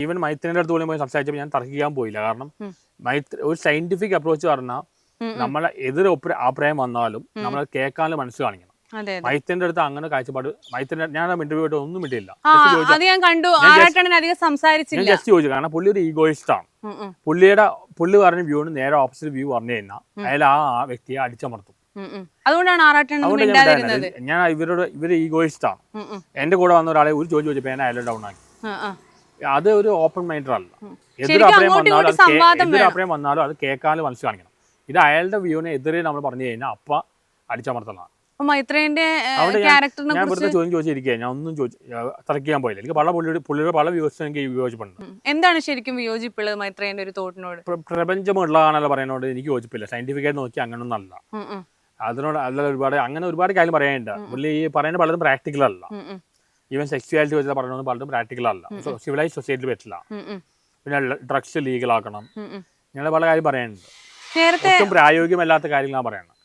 Even മൈത്രേന്റെ അടുത്ത് പോലും പോയി സംസാരിച്ചപ്പോൾ ഞാൻ തർക്കിക്കാൻ പോയില്ല. കാരണം ഒരു സയന്റിഫിക് അപ്രോച്ച് പറഞ്ഞാൽ നമ്മളെ എതിരെ അഭിപ്രായം വന്നാലും നമ്മൾ കേൾക്കാനുള്ള മനസ്സ് കാണിക്കണം. മൈത്രേന്റെ അടുത്ത് അങ്ങനെ കാഴ്ചപ്പാട് മൈത്രേന്റെ ഞാൻ ഇന്റർവ്യൂ ആയിട്ട് ഒന്നും വിട്ടില്ല. ഞാൻ ജസ്റ്റ് ചോദിച്ചു. കാരണം പുള്ളി ഒരു ഈഗോയിസ്റ്റ് ആണ്. പുള്ളി പറഞ്ഞ വ്യൂവിന് നേരെ ഓപ്പോസിറ്റ് വ്യൂ പറഞ്ഞു കഴിഞ്ഞാൽ അയാൾ ആ വ്യക്തിയെ അടിച്ചമർത്തും. ഞാൻ ഇവര് ഈഗോയിസ്റ്റ് ആണ്. എന്റെ കൂടെ വന്ന ഒരാളെ ഒരു ചോദ്യം ചോദിച്ചപ്പോ ഞാൻ അയാളെ ഡൗൺ ആക്കി. അത് ഒരു ഓപ്പൺ മൈൻഡർ അല്ല. എതിരഭിപ്രായം വന്നാലും അത് കേൾക്കാനും മനസ്സ് കാണിക്കണം. ഇത് അയാളുടെ വ്യൂവിനെ എതിരെ നമ്മൾ പറഞ്ഞു കഴിഞ്ഞാൽ അപ്പ അടിച്ചമർത്തലാണ്. ഞാൻ വെറുതെ ചോദ്യം ചോദിച്ചിരിക്കുക. ഞാൻ ഒന്നും തർക്കിക്കാൻ പോയില്ല. എനിക്ക് പുള്ളിയുടെ പല വ്യൂസ് എനിക്ക് വിയോജിപ്പുണ്ട്. എന്താണ് ശരിക്കും വിയോജിപ്പുള്ളത് മൈത്രേന്റെ ഒരു തോട്ടിനോട്? പ്രപഞ്ചമുള്ളതാണല്ലോ പറയുന്നോട് എനിക്ക് യോജിപ്പില്ല. സയന്റിഫിക്കായിട്ട് നോക്കി അങ്ങനൊന്നും അല്ല. അതിനോട് അല്ല ഒരുപാട് കാര്യം പറയാനുണ്ട്. പുള്ളി ഈ പറയുന്നത് പലതും പ്രാക്ടിക്കൽ അല്ല. ഈവൻ സെക്സ്വാലിറ്റി വെച്ചാൽ പറയുന്നത് പലതും പ്രാക്ടിക്കൽ അല്ല. സിവിലൈസ് സൊസൈറ്റിയിൽ പറ്റില്ല. പിന്നെ ഡ്രഗ്സ് ലീഗലാക്കണം. ഇങ്ങനെ പല കാര്യം പറയാനുണ്ട്. ഒട്ടും പ്രായോഗികമല്ലാത്ത കാര്യങ്ങളാണ് പറയുന്നത്.